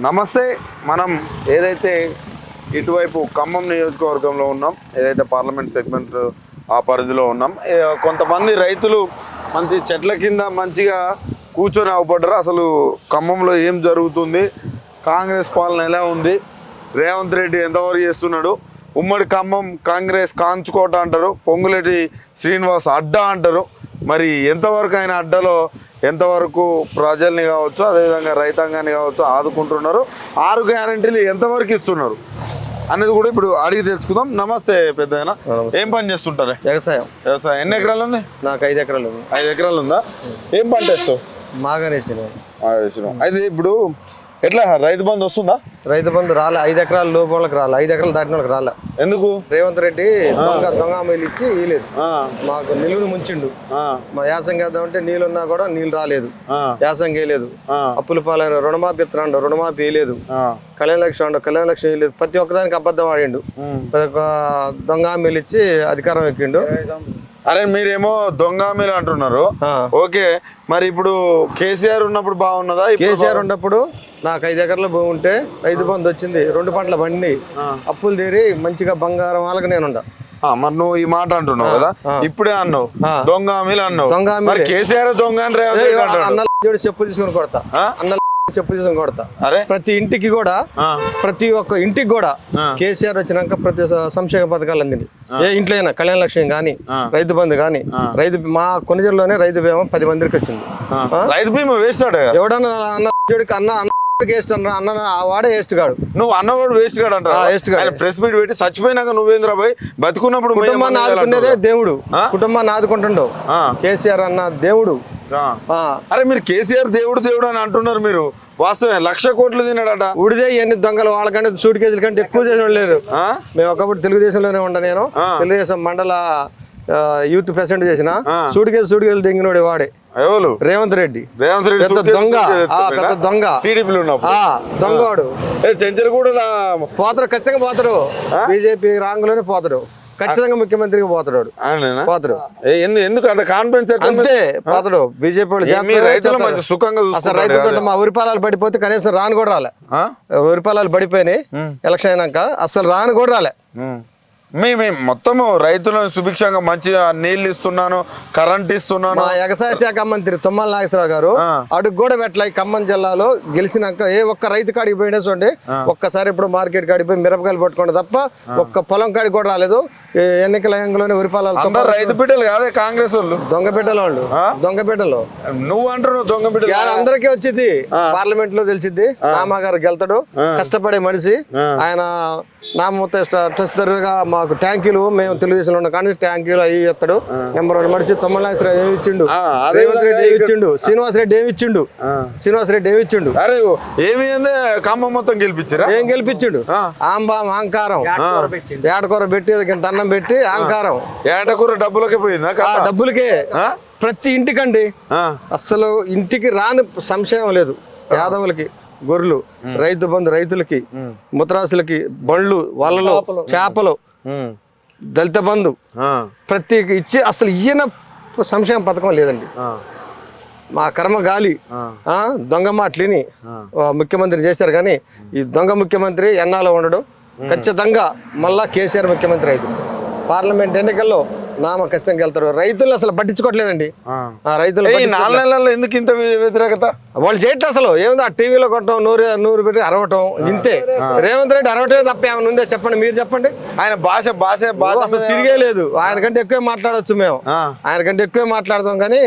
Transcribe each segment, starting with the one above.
నమస్తే. మనం ఏదైతే ఇటువైపు ఖమ్మం నియోజకవర్గంలో ఉన్నాం, ఏదైతే పార్లమెంట్ సెగ్మెంట్ ఆ పరిధిలో ఉన్నాం, కొంతమంది రైతులు మంచి చెట్ల కింద మంచిగా కూర్చొని అవపడ్డారు. అసలు ఖమ్మంలో ఏం జరుగుతుంది, కాంగ్రెస్ పాలన ఎలా ఉంది, రేవంత్ రెడ్డి ఎంతవరకు చేస్తున్నాడు, ఉమ్మడి ఖమ్మం కాంగ్రెస్ కాంచుకోట అంటారు, పొంగులేటి శ్రీనివాస్ అడ్డా అంటారు. మరి ఎంతవరకు ఆయన అడ్డలో ఎంతవరకు ప్రజల్ని కావచ్చు, అదేవిధంగా రైతాంగాన్ని కావచ్చు ఆదుకుంటున్నారు, 6 గ్యారెంటీలు ఎంతవరకు ఇస్తున్నారు అనేది కూడా ఇప్పుడు అడిగి తెలుసుకుందాం. నమస్తే పెద్దయినా, ఏం పని చేస్తుంటారు? వ్యవసాయం. ఎన్ని ఎకరాలు ఉంది? నాకు 5 ఎకరాలు ఉంది. 5 ఎకరాలు ఉందా? ఏం పంట వేస్తావు? మాగానేసిన. అయితే ఇప్పుడు ఎట్లా రైతు బంధు వస్తుందా? రైతు బంధు రాలే. 5 ఎకరాల లోపు వాళ్ళకి రాలే, 5 ఎకరాలు దాటిన వాళ్ళకి రాలే. ఎందుకు? రేవంత్ రెడ్డి దొంగ అమ్మాయిలు ఇచ్చి ఇయలేదు. మాకు నిలువును ముంచిండు. మా యాసంగి వేద్దామంటే నీళ్ళున్నా కూడా నీళ్ళు రాలేదు, యాసంగి వేయలేదు. అప్పుల పాలైన రుణమాఫీ ఇస్తున్నాడు, రుణమాఫీ వేయలేదు. కళ్యాణ లక్ష్యం అండు, కళ్యాణ లక్ష్యం వేయలేదు. ప్రతి ఒక్కదానికి అబద్ధం ఆడిండు. దొంగ హామీలు ఇచ్చి అధికారం ఎక్కిండు. అరే మీరేమో దొంగ హామీలు అంటున్నారు, ఓకే. మరి ఇప్పుడు కేసీఆర్ ఉన్నప్పుడు బాగున్నదా? కేసీఆర్ ఉన్నప్పుడు నాకు 5 ఎకరాల భూమి ఉంటే రైతు బంధు వచ్చింది, 2 పంటల బండి, అప్పులు తీరి మంచిగా బంగారం వాళ్ళకి నేనుండా. మరి నువ్వు ఈ మాట అంటున్నావు కదా, ఇప్పుడే అన్నావు దొంగ హామీలు అన్నావు. దొంగ హామీలు కేసీఆర్ దొంగ అన్న చెప్పు తీసుకొని కొడతా, అన్న చెప్పు తీసుకొని కొడతా. ప్రతి ఇంటికి కూడా, ప్రతి ఒక్క ఇంటికి కూడా కేసీఆర్ వచ్చినాక ప్రతి సంక్షేమ పథకాలు అందింది. ఏ ఇంట్లో అయినా కళ్యాణ లక్ష్యం గానీ, రైతు బంధు గానీ, రైతు మా కొనిజల్లోనే రైతు బీమా 10 మందికి వచ్చింది. రైతు బీమా వేస్తాడు ఎవడన్నా అన్న వేస్ట్ అన్న వాడే వేస్ట్ గాడు. నువ్వు అన్నవాడు వేస్ట్ గాడు అంట. వేస్ట్ గాడు ప్రెస్ మీట్ పెట్టి చచ్చిపోయినాక నువ్వేంద్రా పోయి బతుకున్నప్పుడు కుటుంబాన్ని ఆదుకునేదే దేవుడు, కుటుంబాన్ని ఆదుకుంటుండవు. కేసీఆర్ అన్న దేవుడు. అరే మీరు కేసీఆర్ దేవుడు దేవుడు అని అంటున్నారు, మీరు వాస్తవే 1,00,000 కోట్లు తిన్నాడట. ఉడిదే ఎన్ని దొంగలు వాళ్ళకంటే సూట్ కేసుల కంటే ఎక్కువ చేసిన లేరు. మేము ఒకప్పుడు తెలుగుదేశంలోనే ఉండ, నేను తెలుగుదేశం మండల యూత్ ప్రెసిడెంట్ చేసిన. సూట్ కేసులు దింగినోడు వాడే ఎవరు? రేవంత్ రెడ్డి. పెద్ద దొంగ, పెద్ద దొంగ, దొంగవాడు. చెంచల్ కూడా పోతాడు, ఖచ్చితంగా పోతాడు. బీజేపీ రాంగులోనే పోతాడు, ఖచ్చితంగా ముఖ్యమంత్రికి పోతాడు. ఎందుకు అంత కాన్ఫిడెన్స్? అంతే పోతాడు. బీజేపీ వాళ్ళు సుఖంగా అసలు రైతులు మా ఉరిపాలాలు పడిపోతే కనీసం రాను కూడా రాలే. ఉరిపాలాలు పడిపోయినాయి ఎలక్షన్ అయినాక, అసలు రాను కూడా రాలే. మేము మొత్తము రైతులను సుభిక్షంగా మంచిగా నీళ్లు ఇస్తున్నాను, కరెంట్ ఇస్తున్నాను. మా వ్యవసాయ శాఖ మంత్రి తుమ్మల నాగేశ్వరరావు గారు అడుగు కూడా పెట్టలే. ఖమ్మం జిల్లాలో గెలిచినాక ఏ ఒక్క రైతు కాడికి పోయినా చూడండి, ఒక్కసారి ఇప్పుడు మార్కెట్ కాడికి పోయి మిరపకాయలు పట్టుకోండి తప్ప ఒక్క పొలం కాడికి కూడా రాలేదు. ఎన్నికల యంగంలోనే ఉరిపాలాలు. రైతు బిడ్డలు కాదే కాంగ్రెస్ వాళ్ళు, దొంగ బిడ్డలు వాళ్ళు, దొంగ బిడ్డలు. నువ్వు అంటున్నావు దొంగ బిడ్డలు. అందరికీ వచ్చింది, పార్లమెంట్ లో తెలిసిద్ది. రామా గారు గెలుతాడు, కష్టపడే మనిషి ఆయన. నామగా మాకు ట్యాంకీలు, మేము తెలుగుదేశంలో ఉన్నాం కానీ ట్యాంకీలు అవి ఇస్తాడు. నెంబర్ 1 మనిషి. తుమ్మల నాగేశ్వరరావు ఏమి ఇచ్చిండు, రేవంత్ రెడ్డి ఏమి ఇచ్చిండు, శ్రీనివాస్ రెడ్డి ఏమి ఇచ్చిండు, అరే ఏమి ఖమ్మం మొత్తం గెలిపించారా? ఏం గెలిపించిండు? ఆంబాం అహంకారం, ఏటకూర పెట్టి అన్నం పెట్టి అహంకారం. ఏటకూర డబ్బులకే పోయిందా? డబ్బులకే. ప్రతి ఇంటికండి, అసలు ఇంటికి రాని సంశయం లేదు. యాదవులకి గొర్రెలు, రైతు బంధు రైతులకి, ముత్రాసులకి బండ్లు, వలలు, చేపలు, దళిత బంధు ప్రతి ఇచ్చి అసలు ఈయన సంక్షేమ పథకం లేదండి. మా కర్మ గాలి దొంగ మాటలిని ముఖ్యమంత్రి చేశారు కానీ ఈ దొంగ ముఖ్యమంత్రి ఎన్నాలో ఉండడు. ఖచ్చితంగా మళ్ళా కేసీఆర్ ముఖ్యమంత్రి అయితే పార్లమెంట్ ఎన్నికల్లో ఖచ్చితంగా వెళ్తారు. రైతులు అసలు పట్టించుకోవట్లేదండి. రైతులు 4 నెలల్లో ఎందుకు ఇంత వ్యతిరేకత? వాళ్ళు చేయటం అసలు ఏముంది, ఆ టీవీలో కొట్టడం, నూరు పెట్టి అరవటం, ఇంతే. రేవంత్ రెడ్డి అరవటమే తప్ప ఏమైనా ఉందే చెప్పండి, మీరు చెప్పండి. ఆయన భాష అసలు తిరిగే లేదు. ఆయన కంటే ఎక్కువే మాట్లాడవచ్చు మేము, ఆయన కంటే ఎక్కువే మాట్లాడతాం కానీ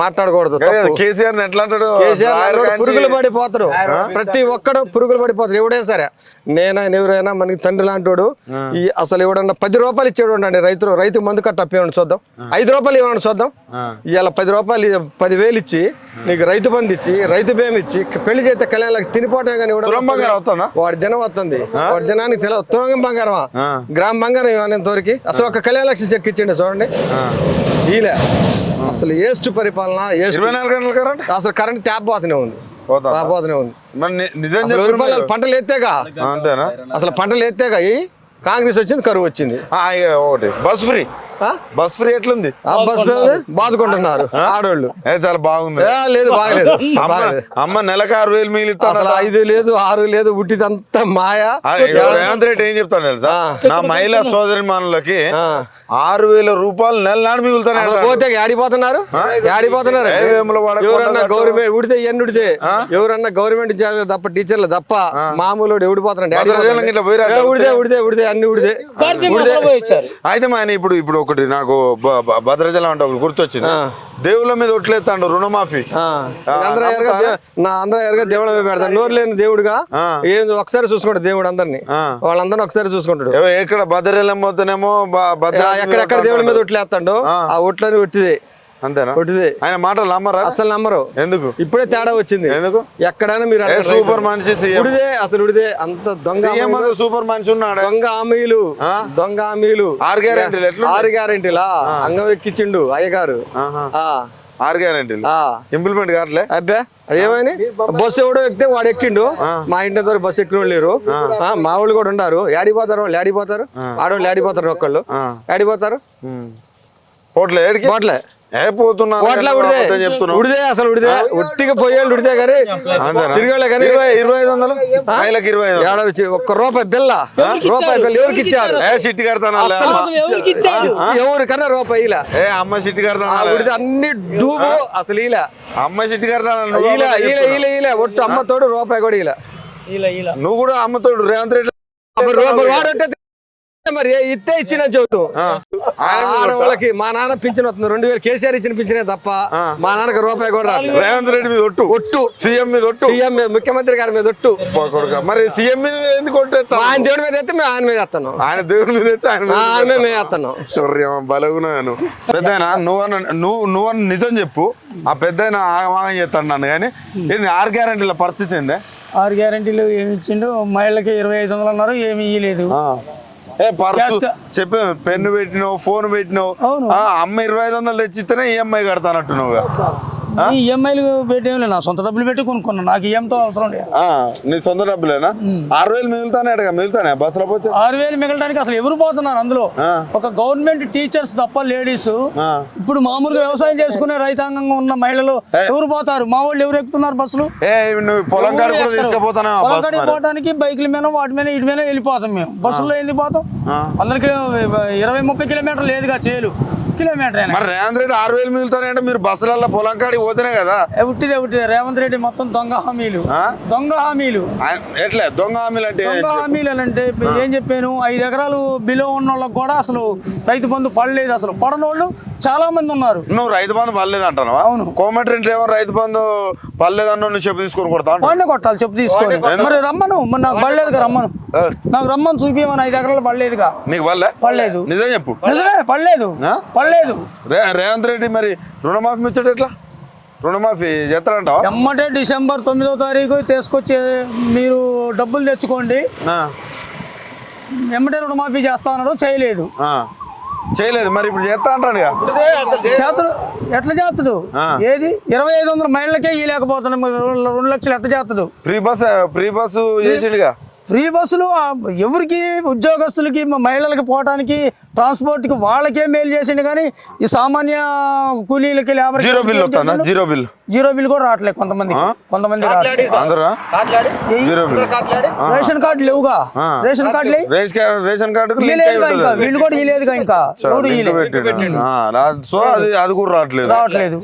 మాట్లాడకూడదు. కేసీఆర్ ఎట్లా అంటాడు? కేసీఆర్ పురుగులు పడిపోతాడు, ప్రతి ఒక్కడు పురుగులు పడిపోతాడు. ఎవడైనా సరే, నేనైనా ఎవరైనా మనకి తండ్రి లాంటి అసలు ఎవడన్నా 10 రూపాయలు ఇచ్చేవాడు అండి. రైతు మందు కట్ట అప్పేవాడిని చూద్దాం, 5 రూపాయలు ఇవ్వండి చూద్దాం. ఇవాళ 10 రూపాయలు 10,000 ఇచ్చి నీకు రైతు బంధు ఇచ్చి, రైతు బీమా ఇచ్చి, పెళ్లి చేస్తే కళ్యాణ తినిపోవటమే కానీ వాడి దినం వస్తుంది. వాడి దినానికి తులంగం బంగారమా, గ్రామ బంగారం ఇవ్వనంతవరకు అసలు ఒక కళ్యాణ లక్ష్యం చెక్ ఇచ్చిండే చూడండి. ఈలే అసలు ఏస్ట్ పరిపాలన, 24 గంటల కరెంట్. అసలు కరెంట్ తేపోతూనే ఉంది. పంటలు ఎత్తేగా, అంతేనా? అసలు పంటలు ఎత్తేగా కాంగ్రెస్ వచ్చింది, కరువు వచ్చింది. ఒకటి బస్ ఫ్రీ బస్ ఫ్రీ ఎట్లుంది? ఆ బస్ మీద బాదుకుంటున్నారు ఆడోళ్ళు. చాలా బాగుంది. లేదు బాగలేదు. అమ్మ నెలకు 6,000 మిగిలిస్తా. అసలు 5 లేదు 6 లేదు, ఉట్టిదంతా మాయా. రేవంత్ రెడ్డి ఏం చెప్తాను తెలుసా, నా మహిళా సోదరి మానులకి 6,000 రూపాయలు నెల నాడు మిగులుతాయి. పోతే ఆడిపోతున్నారు. ఎవరన్నా గవర్నమెంట్ ఉడితే ఎన్ని ఉడితే ఎవరన్నా గవర్నమెంట్ ఉద్యోగాలు తప్ప టీచర్లు తప్ప మామూలు ఎవడిపోతున్నాడు. ఉడితే అన్ని ఉడితే. అయితే ఆయన ఇప్పుడు ఒకటి నాకు భద్రాచలం అంటే ఒకటి గుర్తొచ్చింది. దేవుళ్ళ మీద ఒట్లేస్తాడు రుణమాఫీ. అందరూ ఎరగా దేవుళ్ళ మీద పెడతాడు. నోరు లేని దేవుడుగా ఏం ఒకసారి చూసుకుంటాడు దేవుడు అందరినీ. వాళ్ళందరినీ ఒకసారి చూసుకుంటాడు. ఎక్కడ భద్రాచలం పోతేనేమో ఎక్కడెక్కడ దేవుళ్ళ మీద ఒట్లేస్తాడు. ఆ ఒట్లని ఒట్టిదే. అంతేనా? ఒట్టిదే. ఆయన మాటలు నమ్మరా? అసలు నమ్మరు. ఎందుకు? ఇప్పుడే తేడా వచ్చింది. ఎందుకు? ఎక్కడైనా మీరు సూపర్ మనిషి ఉడిదే. అసలు ఉడిదే అంత దొంగ సూపర్ మనిషి ఉన్నాడు. దొంగ హామీలు 6 గ్యారెంటీలా అంగం ఎక్కించిండు అయ్యగారు. 6 గ్యారెంటీలు ఇంప్లిమెంట్ కావట్లే. అబ్బా ఏమని బస్సు ఎవడో ఎక్కితే వాడు ఎక్కిండు. మా ఇంటి దగ్గర బస్సు ఎక్కిన వాళ్ళు లేరు. మా వాళ్ళు కూడా ఉన్నారు. ఏడిపోతారు వాళ్ళు, ఏడిపోతారు ఆడవాళ్ళు, ఏడిపోతారు ఒక్కళ్ళు, ఏడిపోతారు పోట్లే ఉడిదే. అసలు ఉడిదే ఉట్టిగా పోయేళ్ళు ఉడితే కానీ తిరిగేళ్ళే కానీ 25,000 ఒక్క రూపాయి బిల్ల ఎవరికి ఇచ్చారు? సిట్టి కడతాను ఎవరికన్నా రూపాయి ఇలా అమ్మ సిట్టి కడతాను ఉడితే అన్ని డూబు. అసలు ఇలా అమ్మ సిట్టి కడతాను ఇలా ఒట్టు అమ్మతోడు రూపాయి కూడా ఇలా. నువ్వు కూడా అమ్మతోడు రేవంత్ రెడ్డి వాడంటే మరి ఇస్తే ఇచ్చిన చెబుతూ ఆడవాళ్ళకి మా నాన్న పింఛన్ వస్తుంది 2,000 కేసీఆర్ ఇచ్చిన పింఛనే తప్ప మా నాన్నకి రూపాయి కూడా రాలేదు. రేవంత్ రెడ్డి మీద ఒట్టు సీఎం మీద సీఎం మీద ముఖ్యమంత్రి గారి మీద ఒట్టు. మరి సీఎం మీద ఎందుకు కొట్టేస్తాం? ఆయన దేవుడి మీద ఎత్తే మేము ఆయన మీద వేస్తాను. ఆయన దేవుడి మీద ఎత్తే ఆయన మేము వేస్తాను. బలగున్నాను పెద్దయినా నువ్వు నిజం చెప్పు. ఆ పెద్దయినా ఆగమాగం చేస్తాను నన్ను. కానీ 6 గ్యారెంటీల పరిస్థితి ఏందే? 6 గ్యారెంటీలు ఏమి ఇచ్చిండు? మహిళలకి 2,500 అన్నారు, ఏమి ఇయ్యలేదు. చెప్పి పెన్ను పెట్టినావు, ఫోన్ పెట్టినావు. అమ్మ 2,500 తెచ్చిస్తేనే ఈఎంఐ కడతానట్టున్నావుగా. ఈ ఈఎంఐలు పెట్టేమి నా సొంత డబ్బులు పెట్టి కొనుక్కున్నా. నాకు ఈఎంతో అవసరం లేదు. నీ సొంత డబ్బులేనా? 6,000 మిగులుతానే బస్సులో పోతే. 6,000 మిగలడానికి అసలు ఎవరు పోతున్నారు అందులో? ఒక గవర్నమెంట్ టీచర్స్ తప్ప లేడీస్. ఇప్పుడు మామూలుగా వ్యవసాయం చేసుకునే రైతాంగంగా ఉన్న మహిళలు ఎవరు పోతారు? మా వాళ్ళు ఎవరు ఎక్కుతున్నారు బస్సులు? పొలం కాడికి పోవడానికి బైకుల మీద వాటి మీద ఇటు మీద వెళ్ళిపోతాం మేము. బస్సుల్లో ఎందుకు పోతాం? అందరికి 20-30 కిలోమీటర్లు లేదుగా చేయలు కిలోమీటర్. మరి రేవంత్ రెడ్డి 6,000 మిగులుతానంటే మీరు బస్సులలో పొలం కాడికి పోతేనే కదా. ఉట్టిదే రేవంత్ రెడ్డి మొత్తం దొంగ హామీలు. ఎట్లా దొంగ హామీలు అంటే? దొంగ హామీలు అంటే ఏం చెప్పాను, 5 ఎకరాలు బిలో ఉన్న వాళ్ళకి కూడా అసలు రైతు బంధు పడలేదు. అసలు పడనోళ్ళు చాలా మంది ఉన్నారు. నువ్వు రైతు బంధు పడలేదు అంటాను? అవును. కోమటిరెడ్డి ఏమో రైతు బంధు పడలేదు అన్న నువ్వు చెప్పు తీసుకొని కొడతాను. పండు కొట్టాలి చెప్పు తీసుకొని. మరి రమ్మను, మరి నాకు పడలేదుగా, రమ్మను. నాకు రమ్మను చూపించమని. 5 ఎకరాలు పడలేదుగా. నీకు పడలేదు. నిజం చెప్పు. నిజమే పడలేదు. రేవంత్ రెడ్డి మరి రుణమాఫీ ఇచ్చాడు. ఎట్లా రుణమాఫీ చేస్తారంటావా? ఎమ్మటే డిసెంబర్ 9వ తారీఖు తీసుకొచ్చి మీరు డబ్బులు తెచ్చుకోండి, ఎమ్మటే రుణమాఫీ చేస్తా అన్నాడు. చేయలేదు. మరి ఇప్పుడు చేస్తా అంటాడు. చేతుడు ఎట్లా చేస్తాడు? ఏది 2,500 మహిళలకే ఇవ్వలేకపోతున్నాం. 2 లక్షలు ఎట్లా చేస్తాడు? Free bus చేసిండుగా. ఫ్రీ బస్సులు ఎవరికి? ఉద్యోగస్తులకి, మహిళలకి పోవడానికి, ట్రాన్స్పోర్ట్కి వాళ్ళకే మేలు చేసిండు. కానీ ఈ సామాన్య కూలీలకి, లేబర్ జీరో బిల్ కూడా రావట్లేదు కొంతమంది. రేషన్ కార్డు లేవుగా. రేషన్ కార్డు వీళ్ళు కూడా ఇలేదుగా. ఇంకా సో అది కూడా రావట్లేదు.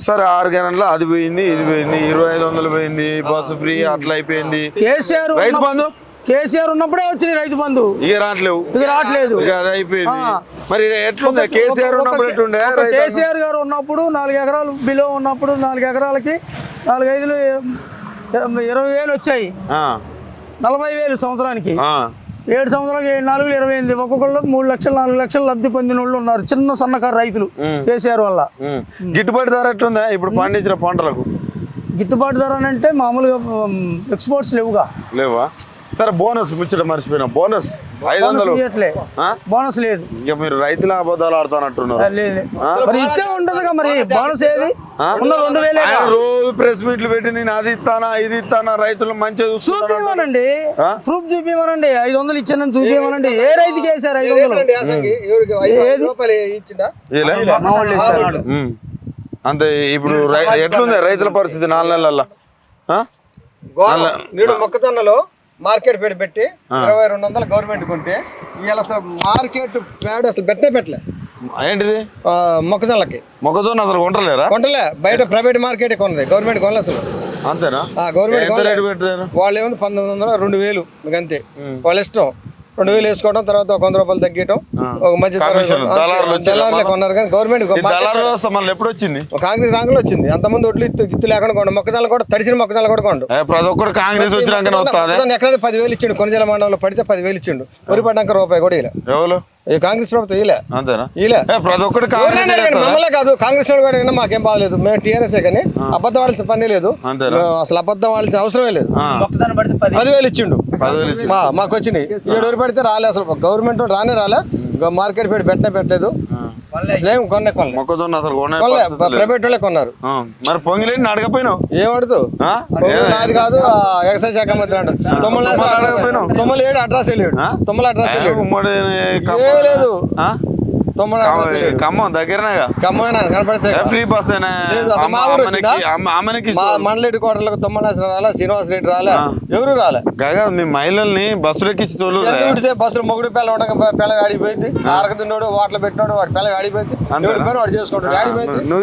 సరే 6 గ్యారెంటీలో అది పోయింది, ఇది పోయింది, 2,500 పోయింది, బస్సు ఫ్రీ అట్లా అయిపోయింది. కేసీఆర్ రైతు బంధు కేసీఆర్ ఉన్నప్పుడే వచ్చింది రైతు బంధు. ఇక రావట్లేదు. అది అయిపోయింది. మరి ఎట్లుంది? కేసీఆర్ ఉన్నప్పుడు ఎట్లుండే? కేసీఆర్ గారు ఉన్నప్పుడు 4 ఎకరాలు బిలో ఉన్నప్పుడు 4 ఎకరాలకి 4-5 20,000 వచ్చాయి. 40,000 సంవత్సరానికి. 7 సంవత్సరాలకి 4 28 ఒక్కొక్కళ్ళు 3 లక్షలు 4 లక్షలు లబ్ధి పొందిన వాళ్ళు ఉన్నారు. చిన్న సన్నకారు రైతులు కేసీఆర్ వల్ల. గిట్టుబాటు ధర ఎట్లుందా ఇప్పుడు పండించిన పంటలకు? గిట్టుబాటు ధర అంటే మామూలుగా ఎక్స్పోర్ట్స్ లేవుగా. సరే బోనస్ ముచ్చట మర్చిపోయినా బోనస్ 500 ఇవ్వట్లే ఆ? బోనస్ లేదు ఇక మీరు రైతుల అబద్ధాలు ఆడుతానంటున్నారు లేదు మరి ఇస్తే ఉంటదిగా మరి బోనస్ ఏది ఉన్న 2000 ఆయన రోజు ప్రెస్ మీట్లు పెట్టి నేను అది ఇస్తానా ఇది ఇస్తానా రైతులు మంచిగా చూస్తున్నాను చూపిమనండి ఆ? ప్రూఫ్ చూపిమనండి 500 ఇచ్చానని చూపిమనండి ఏ రైతుకి వేసారు 500 ఏలే? మా వాళ్ళు వేసారు ఉమ్. అంతే ఇప్పుడు ఎట్లుంది రైతుల పరిస్థితి 4 నెలల్లో ఆ? నేడు మొక్కజొన్నలో మార్కెట్ పెట్టి 2200 గవర్నమెంట్ కొంటే ఇవాళ అసలు మార్కెట్ ప్యాడ్ అసలు పెట్టలే ఏంటిది మొక్కజొన్నలకి మొక్కజొన్న అసలు కొంటలేరా కొంటలే బయట ప్రైవేట్ మార్కెట్ కొన్నది గవర్నమెంట్ కొనలే అసలు అంతేనా గవర్నమెంట్ ఎంత రేటు పెట్టారు వాళ్ళు ఏముంది 1900 2000 మీకు అంతే వాళ్ళ ఇష్టం 2000 వేసుకోవడం తర్వాత ఒక 100 రూపాయలు తగ్గించడం ఒక మధ్య కమిషన్, దళారులు వచ్చారా? దళారులే కొన్నారు కానీ గవర్నమెంట్ ఈ దళారు వ్యవస్థ మళ్ళీ ఎప్పుడు వచ్చింది కాంగ్రెస్ రాంగులు వచ్చింది అంతమంది ఒడ్లు ఇత్తు లేకుండా కొండ మొక్కజొన్న కూడా తడిసిన మొక్కజొన్న కూడా కొండు ప్రతి ఒక్కరు కాంగ్రెస్ వచ్చినాకనే వస్తుంది ఎక్కడ 10,000 ఇచ్చిండు కొనజల మండలంలో పడితే 10,000 ఇచ్చిండు వరి పడ్డాక రూపాయి కూడా ఇలా ఎవరు ఈ కాంగ్రెస్ ప్రభుత్వం ఇలా అంతేనా ఇలా ప్రతి ఒక్కరు ఎవరైనా అడగండి, మమ్మల్నే కాదు కాంగ్రెస్ వాళ్ళు కూడా అడిగినా మాకేం బాధలేదు మేము టీఆర్ఎస్ఏ కానీ అబద్ధం ఆడాల్సిన పని లేదు అంతేనా? మేము అసలు అబద్ధం ఆడాల్సిన అవసరమే లేదు మొక్కజొన్న పడితే 10,000 ఇచ్చిండు 10,000 ఇచ్చి మాకు వచ్చినాయి 7 వరి పడితే రాలే అసలు గవర్నమెంట్ రాలే మార్కెట్ పెట్టలేదు అసలు ఏం కొన్నే కొనలే మొక్కజొన్న అసలు కొనే పరిస్థితి లేదు. ప్రైవేట్ వాళ్ళే కొన్నారు మరి పొంగిలేని అడగపోయినావు ఏం అడుతూ ఆ? నాది కాదు ఎక్సైజ్ శాఖ మంత్రి అంటారు తొమ్మల 7 అడ్రస్ వెళ్ళాడు తొమ్మల అడ్రస్ వెళ్ళాడు ఉమ్మడి ఏ లేదు ఆ? తొమ్మల అడ్రస్ వెళ్ళాడు ఖమ్మం దగ్గరనేగా ఖమ్మమైనా కనపడితే ఫ్రీ బస్ లేదు, అసలు మా ఊరు వచ్చిందా? మా మండలేటి కోటలకు తొమ్మనాశనం రాలే శ్రీనివాస్ రెడ్డి రాలే ఎవరు రాలే కాగా మీ మహిళల్ని బస్సులు ఎక్కించి తోలు విడితే బస్సులు మొగుడు పిల్ల ఉండక పిల్ల ఆడిపోయింది ఆరక తిన్నాడు వాటిలో పెట్టినాడు వాడి పిల్ల ఆడిపోయింది ఎవరి పని వాడు చేసుకుంటాడు ఆడిపోయింది